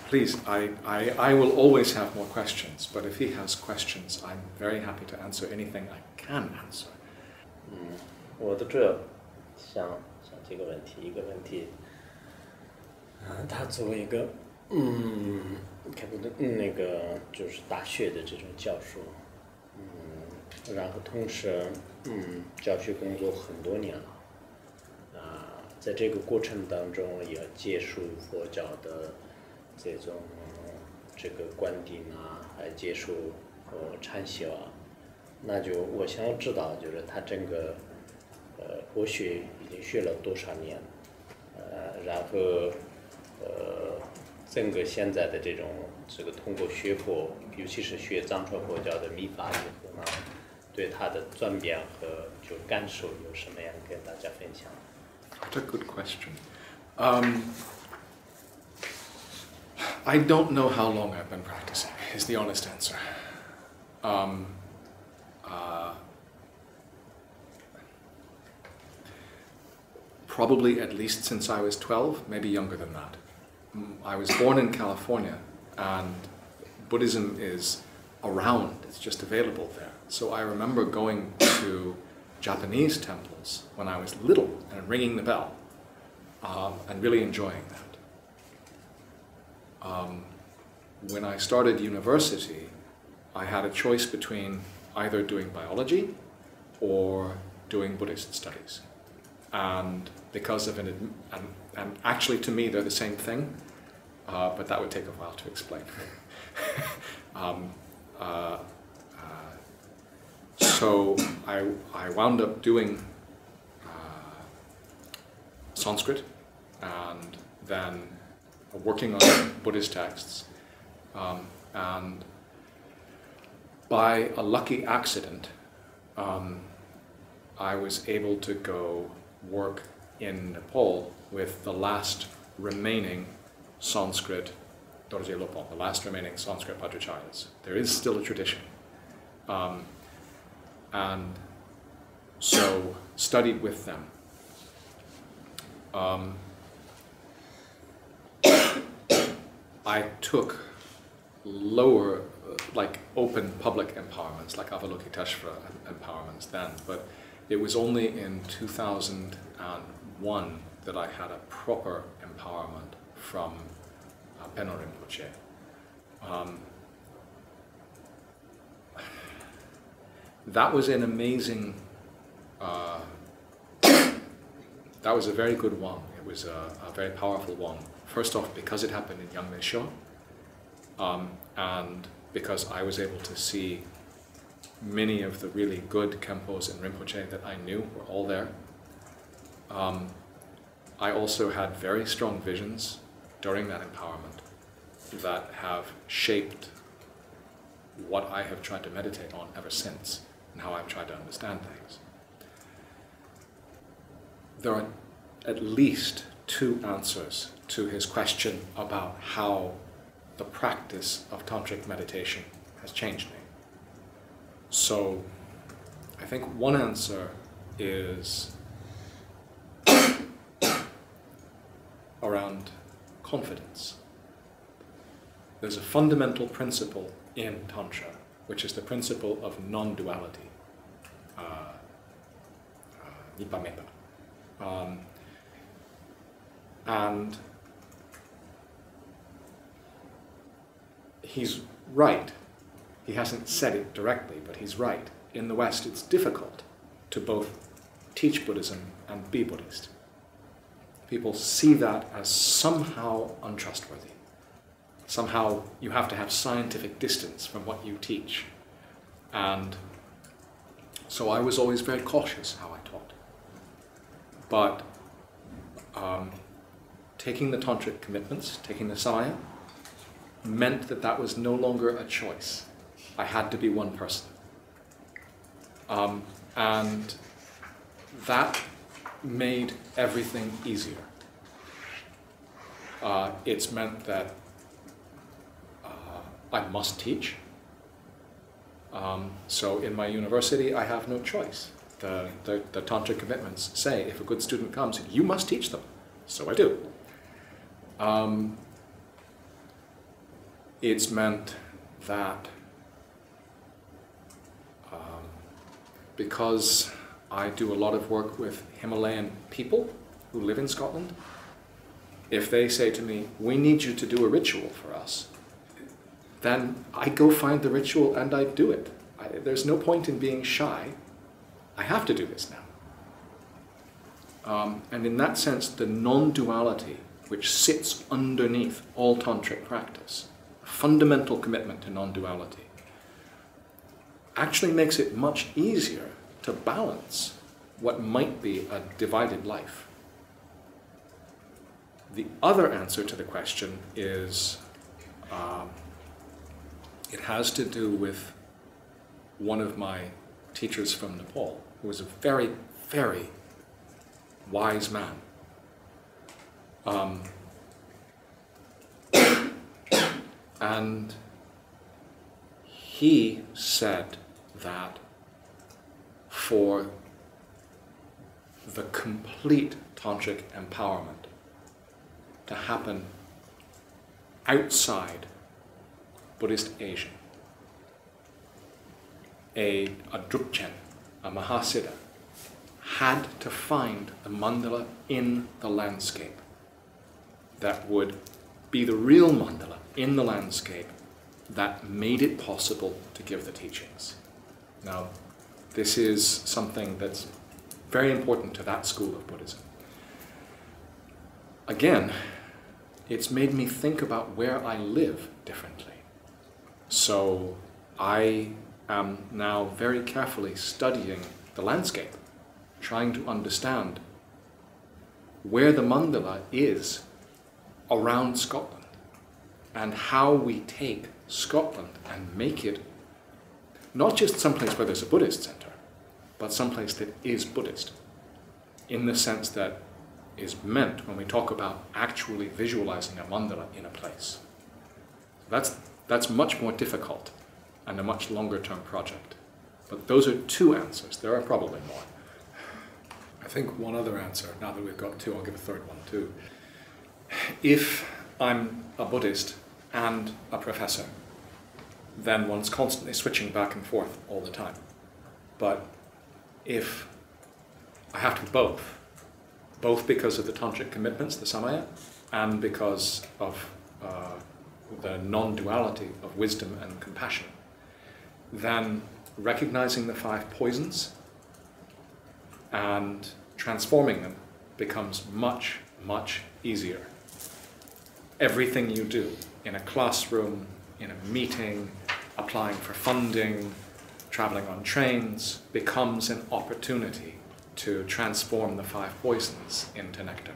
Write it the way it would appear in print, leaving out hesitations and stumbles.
Please, I will always have more questions, but if he has questions, I'm very happy to answer anything I can answer. 我的主要想这个问题，一个问题，他作为一个那个就是大学的这种教授，然后同时教学工作很多年了，在这个过程当中也接触佛教的这个观点还接触禅修那就我想要知道，就是他整个佛学已经学了多少年，然后整个现在的这个通过学佛，尤其是学藏传佛教的密法以后呢，对他的转变和就感受有什么样跟大家分享？ That's a good question. I don't know how long I've been practicing, is the honest answer. Probably at least since I was 12, maybe younger than that. I was born in California, and Buddhism is around, it's just available there. So I remember going to Japanese temples when I was little and ringing the bell, and really enjoying that. When I started university, I had a choice between either doing biology or doing Buddhist studies. And because of and actually to me they're the same thing, but that would take a while to explain. So I wound up doing Sanskrit and then working on Buddhist texts, and by a lucky accident I was able to go work in Nepal with the last remaining Sanskrit Dorje Lopon, the last remaining Sanskrit Bhadracharyas. There is still a tradition. And so studied with them. I took lower, like open public empowerments, like Avalokiteshvara empowerments then, but it was only in 2001 that I had a proper empowerment from Penno Rinpoche. That was an amazing, that was a very good one. It was a very powerful one. First off, because it happened in Yangmingsho, and because I was able to see many of the really good Khenpos and Rinpoche that I knew were all there. I also had very strong visions during that empowerment that have shaped what I have tried to meditate on ever since and how I've tried to understand things. There are at least two answers to his question about how the practice of tantric meditation has changed me. So I think one answer is around confidence. There's a fundamental principle in Tantra, which is the principle of non-duality, nipamepa. And he's right. He hasn't said it directly, but he's right. In the West, it's difficult to both teach Buddhism and be Buddhist. People see that as somehow untrustworthy. Somehow you have to have scientific distance from what you teach. And so I was always very cautious how I taught. But taking the tantric commitments, taking the samaya, meant that that was no longer a choice. I had to be one person. And that made everything easier. It's meant that I must teach. So in my university, I have no choice. The tantric commitments say, if a good student comes, you must teach them. So I do. it's meant that because I do a lot of work with Himalayan people who live in Scotland, if they say to me, we need you to do a ritual for us, then I go find the ritual and I do it. There's no point in being shy. I have to do this now. And in that sense, the non-duality which sits underneath all tantric practice, a fundamental commitment to non-duality, actually makes it much easier to balance what might be a divided life. The other answer to the question is, it has to do with one of my teachers from Nepal, who was a very, very wise man. And he said that for the complete tantric empowerment to happen outside Buddhist Asia, a Drupchen, a Mahasiddha, had to find the mandala in the landscape that would be the real mandala in the landscape that made it possible to give the teachings. Now, this is something that's very important to that school of Buddhism. Again, it's made me think about where I live differently. So I am now very carefully studying the landscape, trying to understand where the mandala is around Scotland and how we take Scotland and make it not just someplace where there's a Buddhist center, but someplace that is Buddhist, in the sense that is meant when we talk about actually visualizing a mandala in a place. That's much more difficult and a much longer term project. But those are two answers. There are probably more. I think one other answer, now that we've got two, I'll give a third one too. If I'm a Buddhist and a professor, then one's constantly switching back and forth all the time. But if I have to do both because of the tantric commitments, the samaya, and because of the non-duality of wisdom and compassion, then recognizing the 5 poisons and transforming them becomes much, much easier. Everything you do in a classroom, in a meeting, applying for funding, traveling on trains, becomes an opportunity to transform the 5 poisons into nectar.